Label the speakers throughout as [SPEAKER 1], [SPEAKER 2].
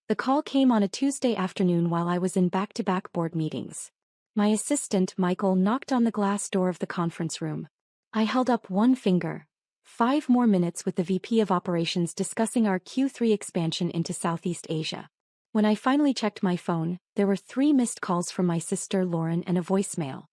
[SPEAKER 1] The call came on a Tuesday afternoon while I was in back-to-back board meetings. My assistant, Michael, knocked on the glass door of the conference room. I held up one finger. 5 more minutes with the VP of Operations discussing our Q3 expansion into Southeast Asia. When I finally checked my phone, there were 3 missed calls from my sister Lauren and a voicemail.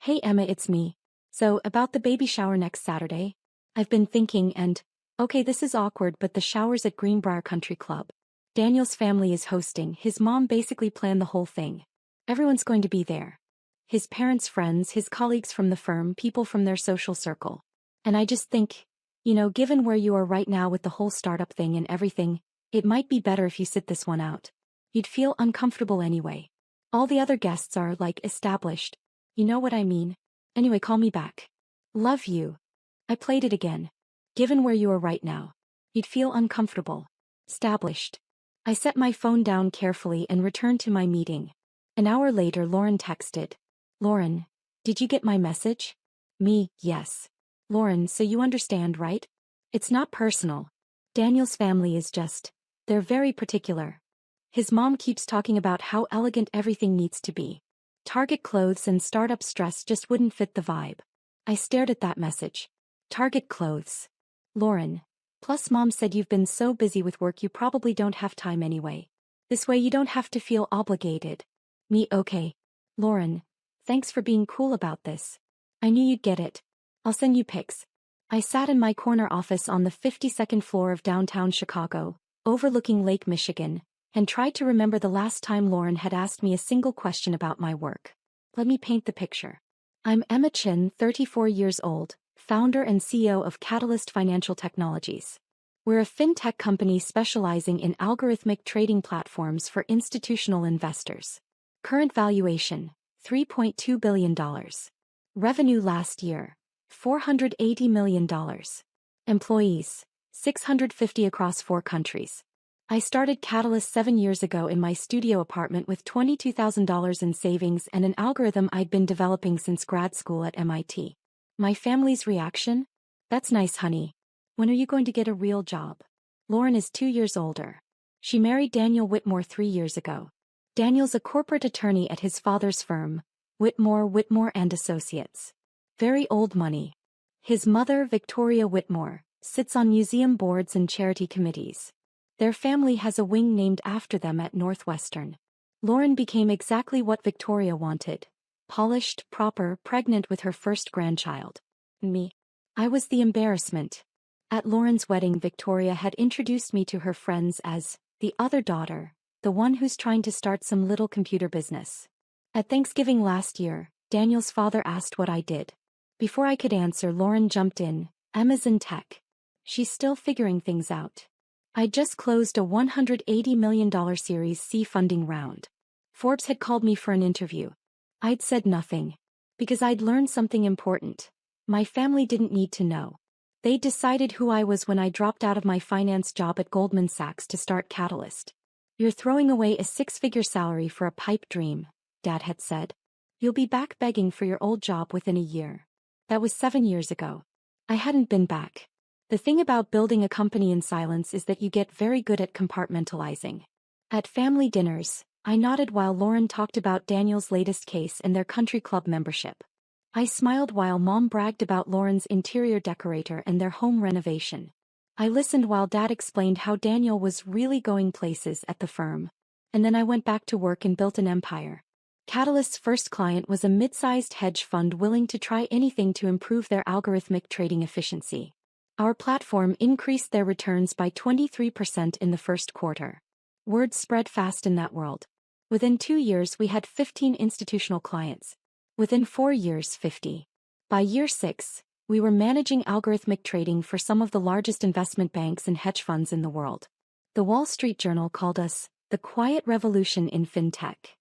[SPEAKER 1] Hey Emma, it's me. So, about the baby shower next Saturday? I've been thinking and, okay, this is awkward, but the shower's at Greenbrier Country Club. Daniel's family is hosting. His mom basically planned the whole thing. Everyone's going to be there. His parents' friends, his colleagues from the firm, people from their social circle. And I just think, given where you are right now with the whole startup thing and everything, it might be better if you sit this one out. You'd feel uncomfortable anyway. All the other guests are, established. You know what I mean? Anyway, call me back. Love you. I played it again. Given where you are right now. You'd feel uncomfortable. Established. I set my phone down carefully and returned to my meeting. An hour later, Lauren texted. Lauren, did you get my message? Me, yes. Lauren, so you understand, right? It's not personal. Daniel's family is they're very particular. His mom keeps talking about how elegant everything needs to be. Target clothes and startup stress just wouldn't fit the vibe. I stared at that message. Target clothes. Lauren. Plus mom said you've been so busy with work you probably don't have time anyway. This way you don't have to feel obligated. Me, okay. Lauren. Thanks for being cool about this. I knew you'd get it. I'll send you pics. I sat in my corner office on the 52nd floor of downtown Chicago, overlooking Lake Michigan, and tried to remember the last time Lauren had asked me a single question about my work. Let me paint the picture. I'm Emma Chin, 34 years old, founder and CEO of Catalyst Financial Technologies. We're a fintech company specializing in algorithmic trading platforms for institutional investors. Current valuation, $3.2 billion. Revenue last year, $480 million. Employees, 650 across 4 countries. I started Catalyst 7 years ago in my studio apartment with $22,000 in savings and an algorithm I'd been developing since grad school at MIT. My family's reaction? That's nice, honey. When are you going to get a real job? Lauren is 2 years older. She married Daniel Whitmore 3 years ago. Daniel's a corporate attorney at his father's firm, Whitmore and Associates. Very old money. His mother, Victoria Whitmore, sits on museum boards and charity committees. Their family has a wing named after them at Northwestern. Lauren became exactly what Victoria wanted. Polished, proper, pregnant with her first grandchild. Me. I was the embarrassment. At Lauren's wedding, Victoria had introduced me to her friends as the other daughter, the one who's trying to start some little computer business. At Thanksgiving last year, Daniel's father asked what I did. Before I could answer, Lauren jumped in. Emma's in tech. She's still figuring things out. I just closed a $180 million Series C funding round. Forbes had called me for an interview. I'd said nothing. Because I'd learned something important. My family didn't need to know. They decided who I was when I dropped out of my finance job at Goldman Sachs to start Catalyst. You're throwing away a 6-figure salary for a pipe dream, Dad had said. You'll be back begging for your old job within a year. That was 7 years ago. I hadn't been back. The thing about building a company in silence is that you get very good at compartmentalizing. At family dinners, I nodded while Lauren talked about Daniel's latest case and their country club membership. I smiled while Mom bragged about Lauren's interior decorator and their home renovation. I listened while Dad explained how Daniel was really going places at the firm. And then I went back to work and built an empire. Catalyst's first client was a mid-sized hedge fund willing to try anything to improve their algorithmic trading efficiency. Our platform increased their returns by 23% in the first quarter. Word spread fast in that world. Within 2 years we had 15 institutional clients. Within 4 years 50. By year 6, we were managing algorithmic trading for some of the largest investment banks and hedge funds in the world. The Wall Street Journal called us the quiet revolution in fintech.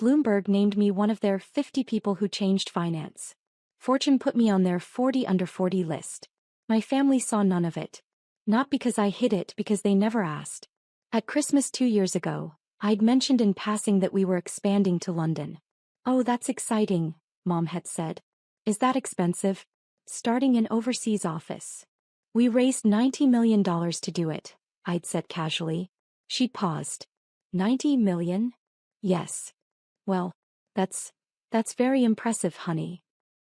[SPEAKER 1] Bloomberg named me one of their 50 people who changed finance. Fortune put me on their 40 under 40 list. My family saw none of it. Not because I hid it, because they never asked. At Christmas 2 years ago, I'd mentioned in passing that we were expanding to London. Oh, that's exciting, Mom had said. Is that expensive? Starting an overseas office. We raised $90 million to do it, I'd said casually. She paused. 90 million? Yes. Well, that's very impressive, honey.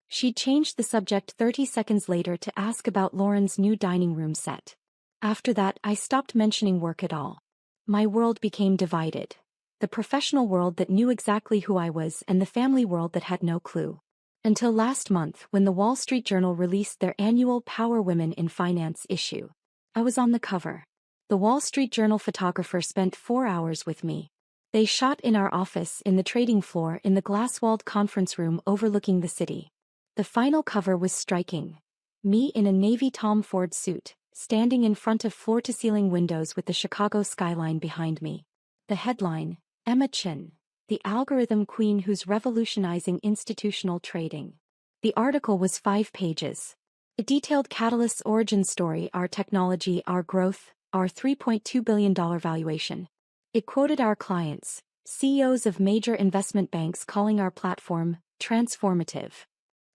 [SPEAKER 1] She changed the subject 30 seconds later to ask about Lauren's new dining room set. After that, I stopped mentioning work at all. My world became divided. The professional world that knew exactly who I was and the family world that had no clue. Until last month, when the Wall Street Journal released their annual Power Women in Finance issue. I was on the cover. The Wall Street Journal photographer spent 4 hours with me. They shot in our office in the trading floor in the glass-walled conference room overlooking the city. The final cover was striking. Me in a navy Tom Ford suit, standing in front of floor-to-ceiling windows with the Chicago skyline behind me. The headline, Emma Chin, the algorithm queen who's revolutionizing institutional trading. The article was 5 pages. It detailed Catalyst's origin story, our technology, our growth, our $3.2 billion valuation. It quoted our clients, CEOs of major investment banks calling our platform transformative.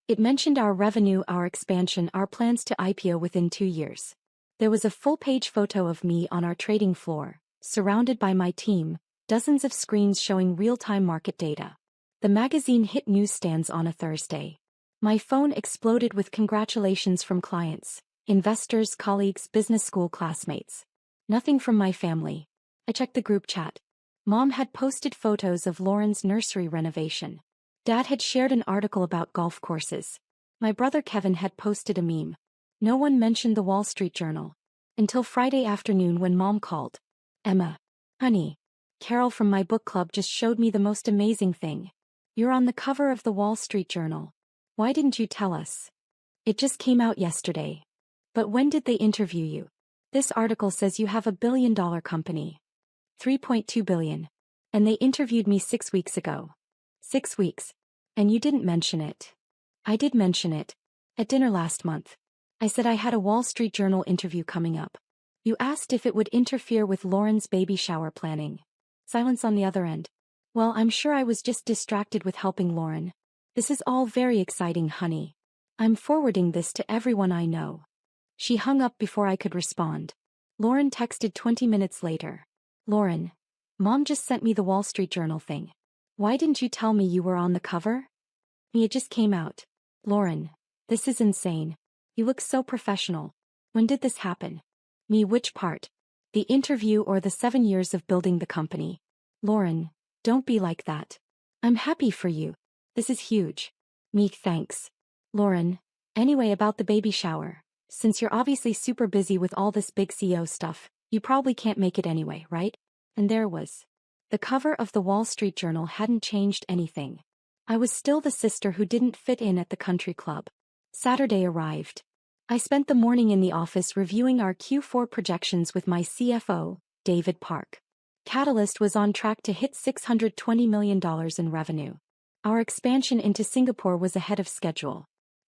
[SPEAKER 1] It mentioned our revenue, our expansion, our plans to IPO within 2 years. There was a full-page photo of me on our trading floor, surrounded by my team, dozens of screens showing real-time market data. The magazine hit newsstands on a Thursday. My phone exploded with congratulations from clients, investors, colleagues, business school classmates. Nothing from my family. I checked the group chat. Mom had posted photos of Lauren's nursery renovation. Dad had shared an article about golf courses. My brother Kevin had posted a meme. No one mentioned the Wall Street Journal. Until Friday afternoon when Mom called. Emma. Honey. Carol from my book club just showed me the most amazing thing. You're on the cover of the Wall Street Journal. Why didn't you tell us? It just came out yesterday. But when did they interview you? This article says you have $1 billion company. 3.2 billion. And they interviewed me 6 weeks ago. 6 weeks. And you didn't mention it. I did mention it. At dinner last month. I said I had a Wall Street Journal interview coming up. You asked if it would interfere with Lauren's baby shower planning. Silence on the other end. Well, I'm sure I was just distracted with helping Lauren. This is all very exciting, honey. I'm forwarding this to everyone I know. She hung up before I could respond. Lauren texted 20 minutes later. Lauren. Mom just sent me the Wall Street Journal thing. Why didn't you tell me you were on the cover? It just came out. Lauren. This is insane. You look so professional. When did this happen? Me, which part? The interview or the 7 years of building the company? Lauren. Don't be like that. I'm happy for you. This is huge. Me, thanks. Lauren. Anyway, about the baby shower. Since you're obviously super busy with all this big CEO stuff, you probably can't make it anyway, right? And there was. The cover of the Wall Street Journal hadn't changed anything. I was still the sister who didn't fit in at the country club. Saturday arrived. I spent the morning in the office reviewing our Q4 projections with my CFO, David Park. Catalyst was on track to hit $620 million in revenue. Our expansion into Singapore was ahead of schedule.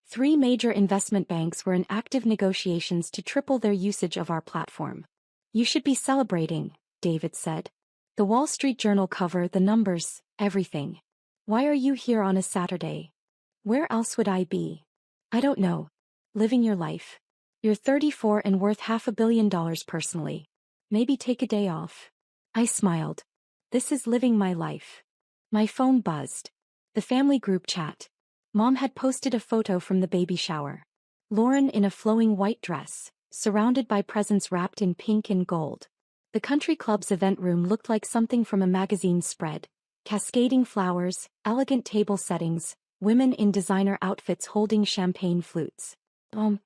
[SPEAKER 1] 3 major investment banks were in active negotiations to triple their usage of our platform. You should be celebrating, David said. The Wall Street Journal cover, the numbers, everything. Why are you here on a Saturday? Where else would I be? I don't know. Living your life. You're 34 and worth $500 million personally. Maybe take a day off. I smiled. This is living my life. My phone buzzed. The family group chat. Mom had posted a photo from the baby shower. Lauren in a flowing white dress, surrounded by presents wrapped in pink and gold. The country club's event room looked like something from a magazine spread. Cascading flowers, elegant table settings, women in designer outfits holding champagne flutes.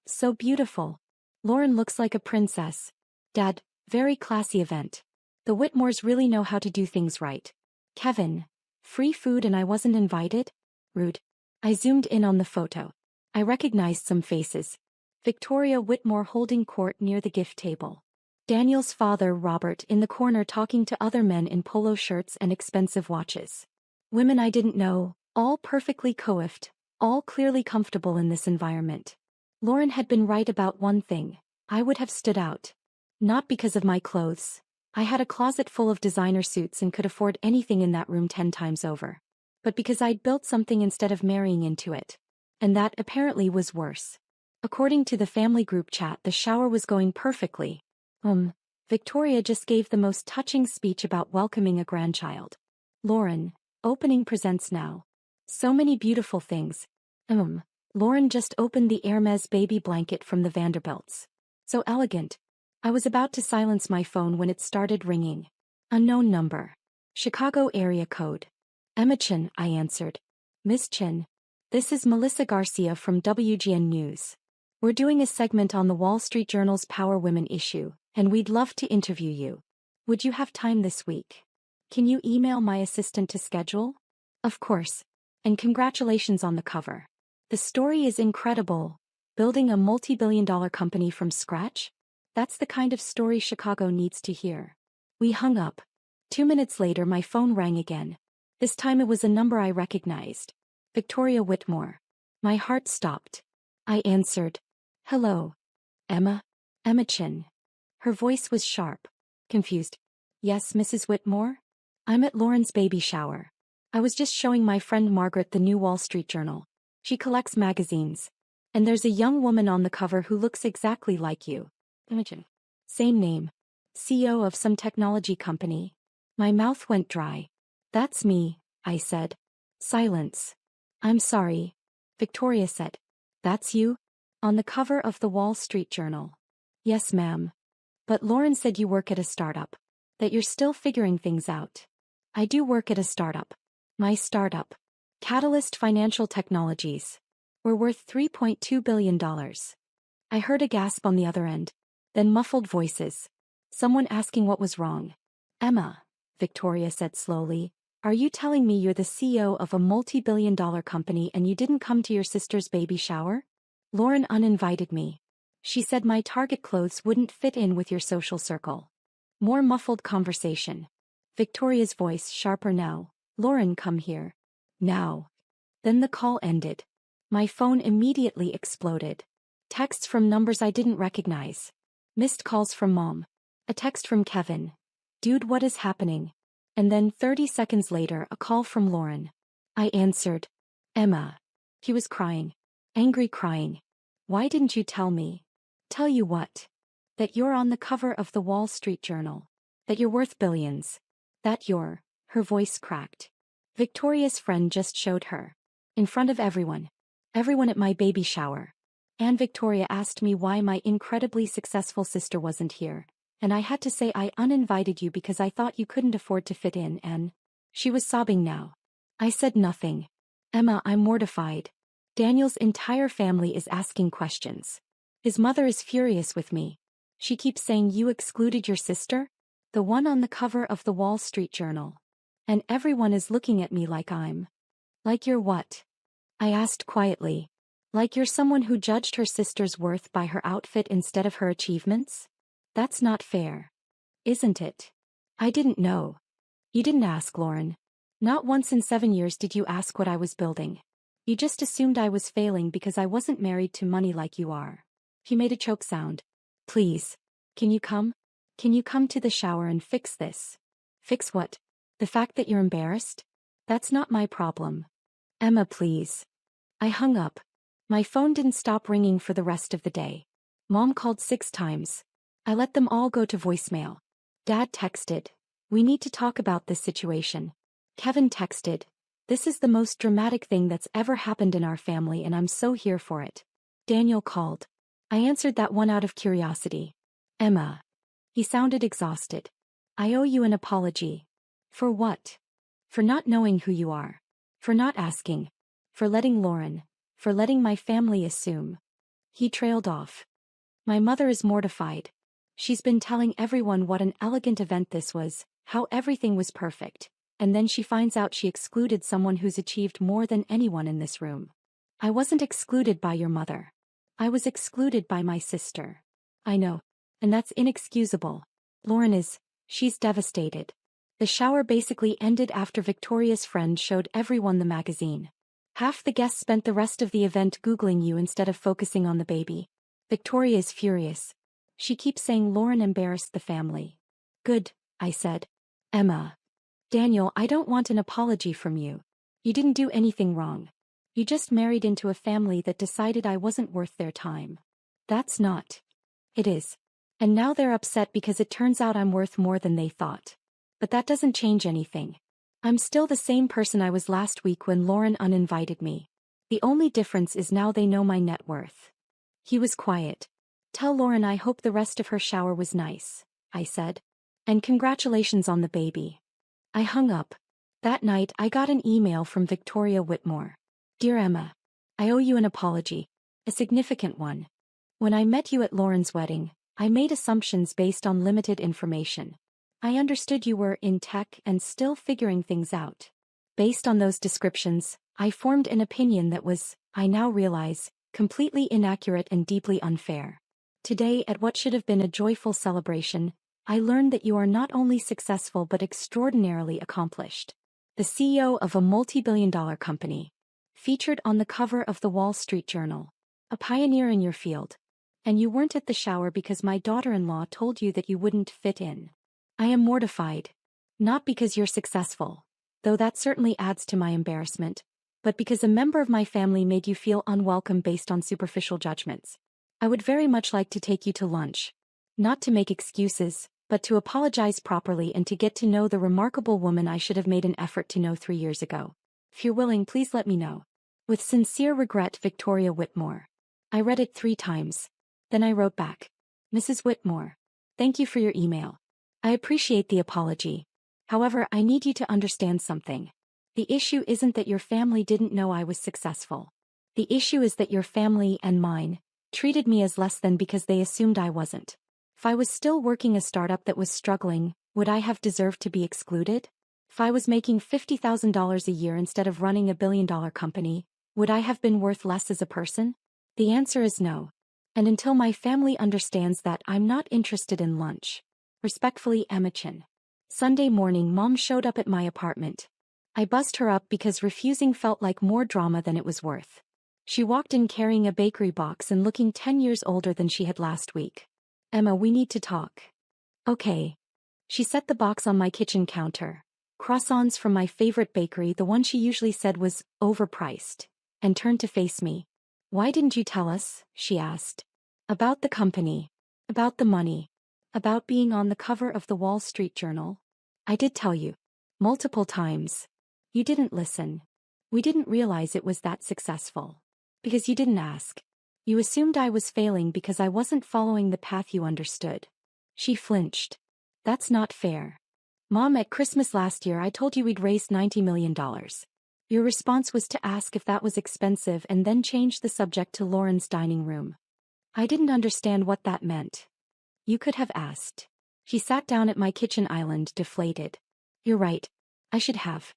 [SPEAKER 1] So beautiful. Lauren looks like a princess. Dad, very classy event. The Whitmores really know how to do things right. Kevin. Free food and I wasn't invited? Rude. I zoomed in on the photo. I recognized some faces. Victoria Whitmore holding court near the gift table. Daniel's father, Robert, in the corner talking to other men in polo shirts and expensive watches. Women I didn't know, all perfectly coiffed, all clearly comfortable in this environment. Lauren had been right about one thing. I would have stood out. Not because of my clothes. I had a closet full of designer suits and could afford anything in that room 10 times over. But because I'd built something instead of marrying into it. And that apparently was worse. According to the family group chat, the shower was going perfectly. Victoria just gave the most touching speech about welcoming a grandchild. Lauren, opening presents now. So many beautiful things. Lauren just opened the Hermes baby blanket from the Vanderbilts. So elegant. I was about to silence my phone when it started ringing. Unknown number. Chicago area code. Emma Chin, I answered. Miss Chin. This is Melissa Garcia from WGN News. We're doing a segment on the Wall Street Journal's Power Women issue, and we'd love to interview you. Would you have time this week? Can you email my assistant to schedule? Of course. And congratulations on the cover. The story is incredible. Building a multi-billion-dollar company from scratch? That's the kind of story Chicago needs to hear. We hung up. 2 minutes later my phone rang again. This time it was a number I recognized. Victoria Whitmore. My heart stopped. I answered. Hello. Emma? Emma Chin. Her voice was sharp. Confused. Yes, Mrs. Whitmore? I'm at Lauren's baby shower. I was just showing my friend Margaret the new Wall Street Journal. She collects magazines. And there's a young woman on the cover who looks exactly like you. Imogen. Same name. CEO of some technology company. My mouth went dry. That's me, I said. Silence. I'm sorry. Victoria said. That's you? On the cover of the Wall Street Journal. Yes, ma'am. But Lauren said you work at a startup. That you're still figuring things out. I do work at a startup. My startup. Catalyst Financial Technologies. We're worth $3.2 billion. I heard a gasp on the other end. Then muffled voices. Someone asking what was wrong. Emma, Victoria said slowly, are you telling me you're the CEO of a multi-billion-dollar company and you didn't come to your sister's baby shower? Lauren uninvited me. She said my Target clothes wouldn't fit in with your social circle. More muffled conversation. Victoria's voice sharper now. Lauren, come here. Now. Then the call ended. My phone immediately exploded. Texts from numbers I didn't recognize. Missed calls from Mom. A text from Kevin. Dude, what is happening? And then 30 seconds later a call from Lauren. I answered. Emma. He was crying. Angry crying. Why didn't you tell me? Tell you what? That you're on the cover of the Wall Street Journal. That you're worth billions. That you're. Her voice cracked. Victoria's friend just showed her. In front of everyone. Everyone at my baby shower. And Victoria asked me why my incredibly successful sister wasn't here. And I had to say I uninvited you because I thought you couldn't afford to fit in and... She was sobbing now. I said nothing. Emma, I'm mortified. Daniel's entire family is asking questions. His mother is furious with me. She keeps saying you excluded your sister? The one on the cover of the Wall Street Journal. And everyone is looking at me like I'm... Like you're what? I asked quietly. Like you're someone who judged her sister's worth by her outfit instead of her achievements? That's not fair. Isn't it? I didn't know. You didn't ask, Lauren. Not once in 7 years did you ask what I was building. You just assumed I was failing because I wasn't married to money like you are. He made a choke sound. Please. Can you come? Can you come to the shower and fix this? Fix what? The fact that you're embarrassed? That's not my problem. Emma, please. I hung up. My phone didn't stop ringing for the rest of the day. Mom called 6 times. I let them all go to voicemail. Dad texted. We need to talk about this situation. Kevin texted. This is the most dramatic thing that's ever happened in our family and I'm so here for it. Daniel called. I answered that one out of curiosity. Emma. He sounded exhausted. I owe you an apology. For what? For not knowing who you are. For not asking. For letting Lauren. For letting my family assume. He trailed off. My mother is mortified. She's been telling everyone what an elegant event this was, how everything was perfect. And then she finds out she excluded someone who's achieved more than anyone in this room. I wasn't excluded by your mother. I was excluded by my sister. I know. And that's inexcusable. Lauren is, she's devastated. The shower basically ended after Victoria's friend showed everyone the magazine. Half the guests spent the rest of the event Googling you instead of focusing on the baby. Victoria is furious. She keeps saying Lauren embarrassed the family. Good, I said. Emma. Daniel, I don't want an apology from you. You didn't do anything wrong. You just married into a family that decided I wasn't worth their time. That's not. It is. And now they're upset because it turns out I'm worth more than they thought. But that doesn't change anything. I'm still the same person I was last week when Lauren uninvited me. The only difference is now they know my net worth. He was quiet. Tell Lauren I hope the rest of her shower was nice, I said. And congratulations on the baby. I hung up. That night I got an email from Victoria Whitmore. Dear Emma, I owe you an apology. A significant one. When I met you at Lauren's wedding, I made assumptions based on limited information. I understood you were in tech and still figuring things out. Based on those descriptions, I formed an opinion that was, I now realize, completely inaccurate and deeply unfair. Today, at what should have been a joyful celebration, I learned that you are not only successful but extraordinarily accomplished. The CEO of a multi-billion-dollar company. Featured on the cover of the Wall Street Journal. A pioneer in your field. And you weren't at the shower because my daughter-in-law told you that you wouldn't fit in. I am mortified. Not because you're successful, though that certainly adds to my embarrassment, but because a member of my family made you feel unwelcome based on superficial judgments. I would very much like to take you to lunch. Not to make excuses, but to apologize properly and to get to know the remarkable woman I should have made an effort to know 3 years ago. If you're willing, please let me know. With sincere regret, Victoria Whitmore. I read it 3 times. Then I wrote back. Mrs. Whitmore. Thank you for your email. I appreciate the apology. However, I need you to understand something. The issue isn't that your family didn't know I was successful. The issue is that your family and mine treated me as less than because they assumed I wasn't. If I was still working a startup that was struggling, would I have deserved to be excluded? If I was making $50,000 a year instead of running a billion-dollar company, would I have been worth less as a person? The answer is no. And until my family understands that, I'm not interested in lunch. Respectfully, Emma Chin. Sunday morning, Mom showed up at my apartment. I buzzed her up because refusing felt like more drama than it was worth. She walked in carrying a bakery box and looking 10 years older than she had last week. Emma, we need to talk. Okay. She set the box on my kitchen counter. Croissants from my favorite bakery, the one she usually said was overpriced, and turned to face me. Why didn't you tell us? She asked. About the company. About the money. About being on the cover of the Wall Street Journal. I did tell you. Multiple times. You didn't listen. We didn't realize it was that successful. Because you didn't ask. You assumed I was failing because I wasn't following the path you understood. She flinched. That's not fair. Mom, at Christmas last year I told you we'd raised $90 million. Your response was to ask if that was expensive and then change the subject to Lauren's dining room. I didn't understand what that meant. You could have asked. She sat down at my kitchen island, deflated. You're right. I should have.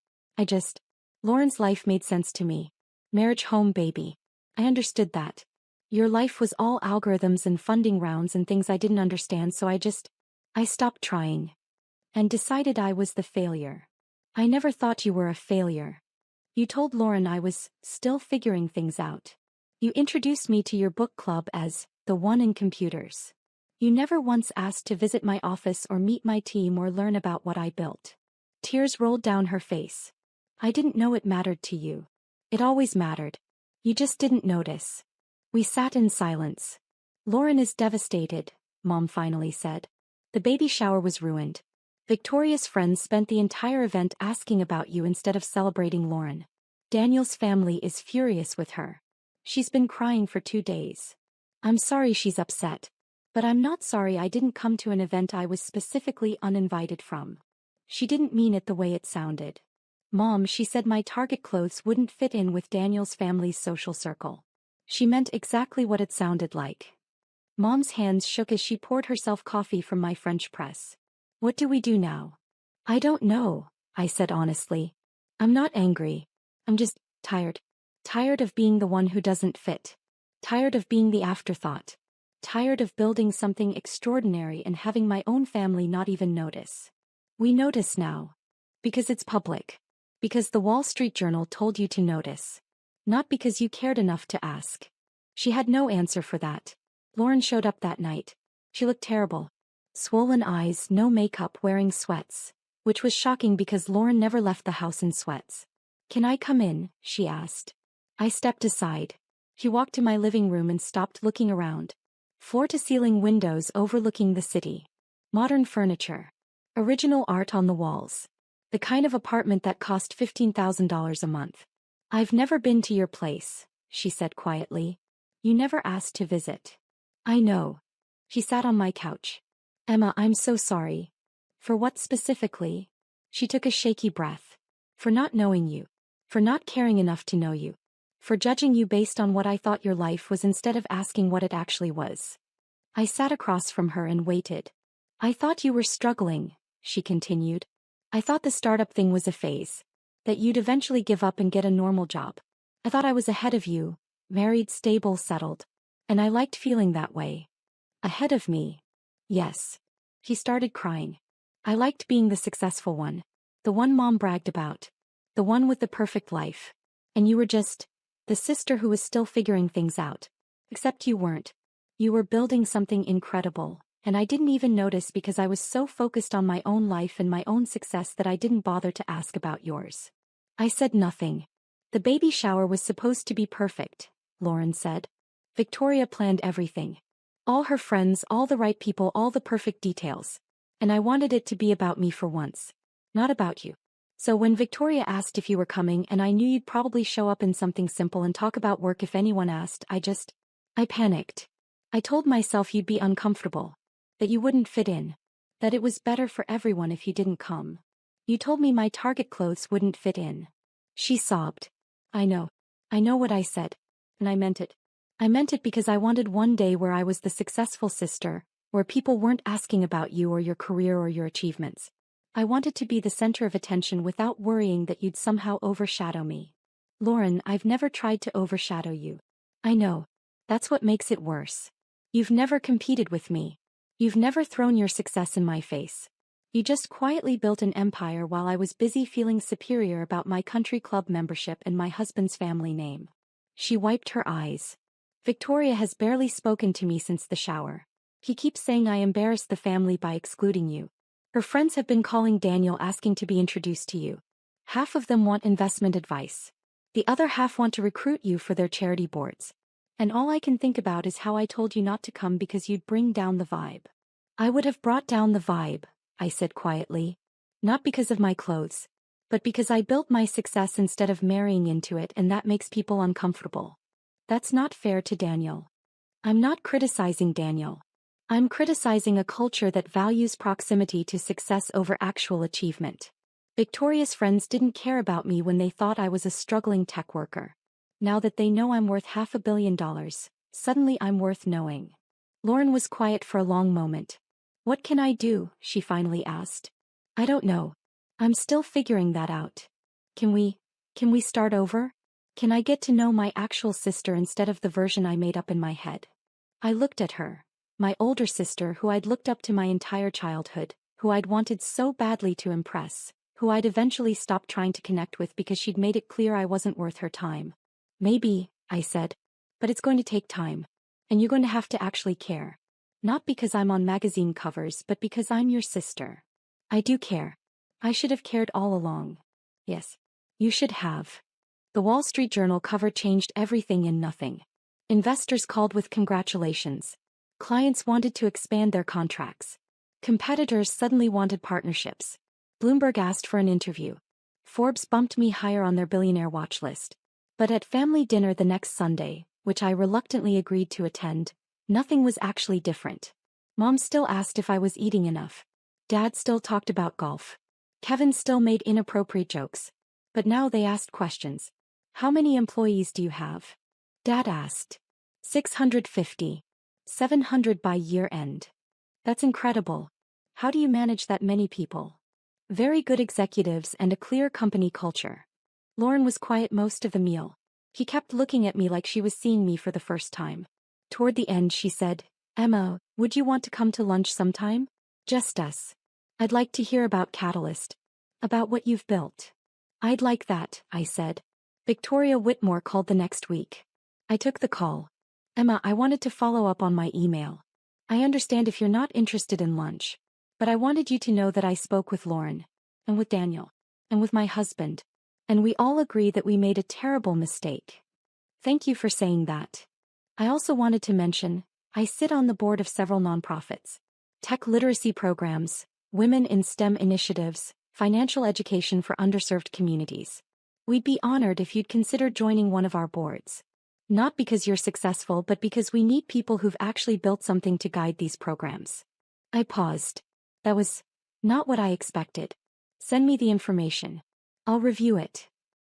[SPEAKER 1] Lauren's life made sense to me. Marriage, home, baby. I understood that. Your life was all algorithms and funding rounds and things I didn't understand, so I stopped trying. And decided I was the failure. I never thought you were a failure. You told Lauren I was still figuring things out. You introduced me to your book club as the one in computers. You never once asked to visit my office or meet my team or learn about what I built. Tears rolled down her face. I didn't know it mattered to you. It always mattered. You just didn't notice. We sat in silence. Lauren is devastated, Mom finally said. The baby shower was ruined. Victoria's friends spent the entire event asking about you instead of celebrating Lauren. Daniel's family is furious with her. She's been crying for 2 days. I'm sorry she's upset. But I'm not sorry I didn't come to an event I was specifically uninvited from. She didn't mean it the way it sounded. Mom, she said my Target clothes wouldn't fit in with Daniel's family's social circle. She meant exactly what it sounded like. Mom's hands shook as she poured herself coffee from my French press. What do we do now? I don't know, I said honestly. I'm not angry. I'm just tired. Tired of being the one who doesn't fit. Tired of being the afterthought. Tired of building something extraordinary and having my own family not even notice. We notice now. Because it's public. Because the Wall Street Journal told you to notice. Not because you cared enough to ask. She had no answer for that. Lauren showed up that night. She looked terrible. Swollen eyes, no makeup, wearing sweats. Which was shocking because Lauren never left the house in sweats. Can I come in? She asked. I stepped aside. She walked to my living room and stopped looking around. Floor-to-ceiling windows overlooking the city. Modern furniture. Original art on the walls. The kind of apartment that cost $15,000 a month. I've never been to your place, she said quietly. You never asked to visit. I know. She sat on my couch. Emma, I'm so sorry. For what specifically? She took a shaky breath. For not knowing you. For not caring enough to know you. For judging you based on what I thought your life was instead of asking what it actually was. I sat across from her and waited. I thought you were struggling, she continued. I thought the startup thing was a phase. That you'd eventually give up and get a normal job. I thought I was ahead of you, married, stable, settled. And I liked feeling that way. Ahead of me. Yes. He started crying. I liked being the successful one. The one Mom bragged about. The one with the perfect life. And you were just the sister who was still figuring things out. Except you weren't. You were building something incredible, and I didn't even notice because I was so focused on my own life and my own success that I didn't bother to ask about yours. I said nothing. The baby shower was supposed to be perfect, Lauren said. Victoria planned everything. All her friends, all the right people, all the perfect details. And I wanted it to be about me for once. Not about you. So when Victoria asked if you were coming and I knew you'd probably show up in something simple and talk about work if anyone asked, I panicked. I told myself you'd be uncomfortable. That you wouldn't fit in. That it was better for everyone if you didn't come. You told me my Target clothes wouldn't fit in. She sobbed. I know. I know what I said. And I meant it. I meant it because I wanted one day where I was the successful sister, where people weren't asking about you or your career or your achievements. I wanted to be the center of attention without worrying that you'd somehow overshadow me. Lauren, I've never tried to overshadow you. I know. That's what makes it worse. You've never competed with me. You've never thrown your success in my face. You just quietly built an empire while I was busy feeling superior about my country club membership and my husband's family name. She wiped her eyes. Victoria has barely spoken to me since the shower. He keeps saying I embarrassed the family by excluding you. Her friends have been calling Daniel asking to be introduced to you. Half of them want investment advice. The other half want to recruit you for their charity boards. And all I can think about is how I told you not to come because you'd bring down the vibe. I would have brought down the vibe, I said quietly. Not because of my clothes. But because I built my success instead of marrying into it, and that makes people uncomfortable. That's not fair to Daniel. I'm not criticizing Daniel. I'm criticizing a culture that values proximity to success over actual achievement. Victoria's friends didn't care about me when they thought I was a struggling tech worker. Now that they know I'm worth $500 million, suddenly I'm worth knowing. Lauren was quiet for a long moment. What can I do? She finally asked. I don't know. I'm still figuring that out. Can we start over? Can I get to know my actual sister instead of the version I made up in my head? I looked at her. My older sister who I'd looked up to my entire childhood, who I'd wanted so badly to impress, who I'd eventually stopped trying to connect with because she'd made it clear I wasn't worth her time. Maybe, I said. But it's going to take time. And you're going to have to actually care. Not because I'm on magazine covers, but because I'm your sister. I do care. I should have cared all along. Yes. You should have. The Wall Street Journal cover changed everything and nothing. Investors called with congratulations. Clients wanted to expand their contracts. Competitors suddenly wanted partnerships. Bloomberg asked for an interview. Forbes bumped me higher on their billionaire watch list. But at family dinner the next Sunday, which I reluctantly agreed to attend, nothing was actually different. Mom still asked if I was eating enough. Dad still talked about golf. Kevin still made inappropriate jokes. But now they asked questions. How many employees do you have? Dad asked. 650. 700 by year end. That's incredible. How do you manage that many people? Very good executives and a clear company culture. Lauren was quiet most of the meal. He kept looking at me like she was seeing me for the first time. Toward the end she said, Emma, would you want to come to lunch sometime? Just us. I'd like to hear about Catalyst. About what you've built. I'd like that, I said. Victoria Whitmore called the next week. I took the call. Emma, I wanted to follow up on my email. I understand if you're not interested in lunch. But I wanted you to know that I spoke with Lauren. And with Daniel. And with my husband. And we all agree that we made a terrible mistake. Thank you for saying that. I also wanted to mention, I sit on the board of several nonprofits. Tech literacy programs, women in STEM initiatives, financial education for underserved communities. We'd be honored if you'd consider joining one of our boards. Not because you're successful, but because we need people who've actually built something to guide these programs. I paused. That was not what I expected. Send me the information. I'll review it.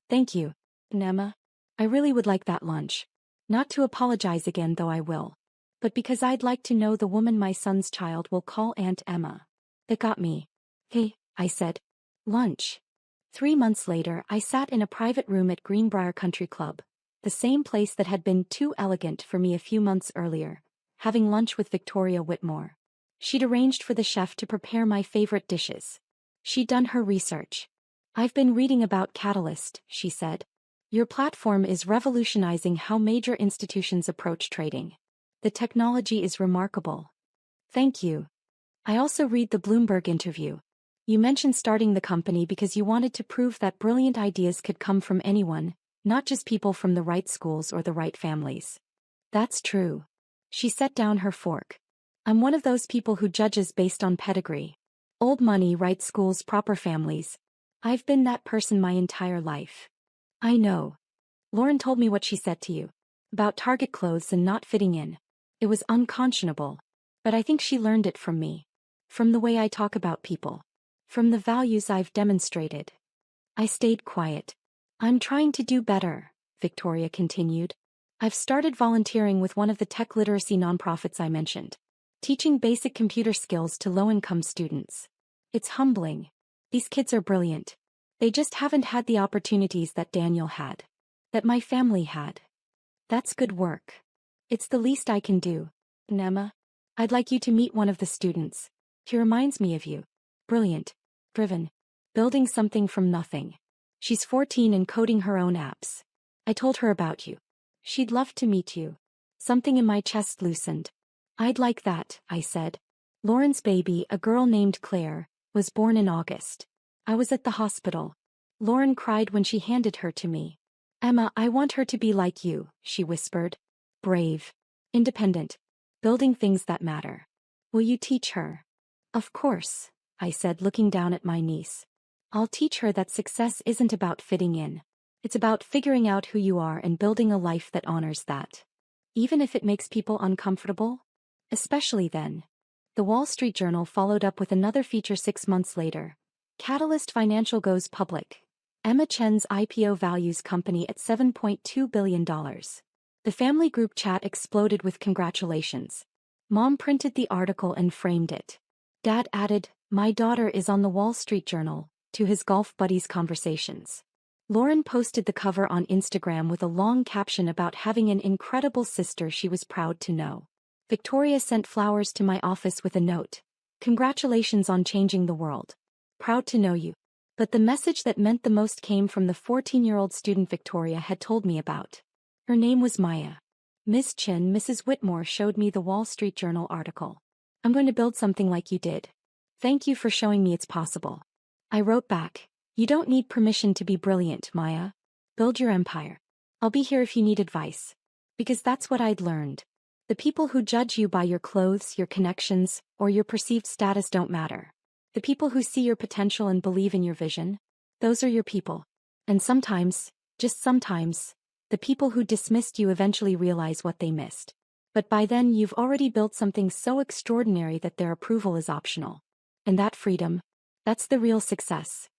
[SPEAKER 1] Thank you, Emma. I really would like that lunch. Not to apologize again, though I will. But because I'd like to know the woman my son's child will call Aunt Emma. That got me. Hey, I said. Lunch. 3 months later, I sat in a private room at Greenbrier Country Club, the same place that had been too elegant for me a few months earlier, having lunch with Victoria Whitmore. She'd arranged for the chef to prepare my favorite dishes. She'd done her research. I've been reading about Catalyst, she said. Your platform is revolutionizing how major institutions approach trading. The technology is remarkable. Thank you. I also read the Bloomberg interview. You mentioned starting the company because you wanted to prove that brilliant ideas could come from anyone, not just people from the right schools or the right families. That's true. She set down her fork. I'm one of those people who judges based on pedigree. Old money, right schools, proper families. I've been that person my entire life. I know. Lauren told me what she said to you. About Target clothes and not fitting in. It was unconscionable. But I think she learned it from me. From the way I talk about people. From the values I've demonstrated. I stayed quiet. I'm trying to do better, Victoria continued. I've started volunteering with one of the tech literacy nonprofits I mentioned. Teaching basic computer skills to low-income students. It's humbling. These kids are brilliant. They just haven't had the opportunities that Daniel had. That my family had. That's good work. It's the least I can do. Emma, I'd like you to meet one of the students. He reminds me of you. Brilliant. Driven. Building something from nothing. She's 14 and coding her own apps. I told her about you. She'd love to meet you. Something in my chest loosened. I'd like that, I said. Lauren's baby, a girl named Claire, was born in August. I was at the hospital. Lauren cried when she handed her to me. Emma, I want her to be like you, she whispered. Brave. Independent. Building things that matter. Will you teach her? Of course, I said, looking down at my niece. I'll teach her that success isn't about fitting in. It's about figuring out who you are and building a life that honors that. Even if it makes people uncomfortable? Especially then. The Wall Street Journal followed up with another feature 6 months later. Catalyst Financial goes public. Emma Chen's IPO values company at $7.2 billion. The family group chat exploded with congratulations. Mom printed the article and framed it. Dad added, "My daughter is on the Wall Street Journal," to his golf buddies' conversations. Lauren posted the cover on Instagram with a long caption about having an incredible sister she was proud to know. Victoria sent flowers to my office with a note. Congratulations on changing the world. Proud to know you. But the message that meant the most came from the 14-year-old student Victoria had told me about. Her name was Maya. Miss Chin, Mrs. Whitmore showed me the Wall Street Journal article. I'm going to build something like you did. Thank you for showing me it's possible. I wrote back. You don't need permission to be brilliant, Maya. Build your empire. I'll be here if you need advice. Because that's what I'd learned. The people who judge you by your clothes, your connections, or your perceived status don't matter. The people who see your potential and believe in your vision, those are your people. And sometimes, just sometimes, the people who dismissed you eventually realize what they missed. But by then you've already built something so extraordinary that their approval is optional. And that freedom, that's the real success.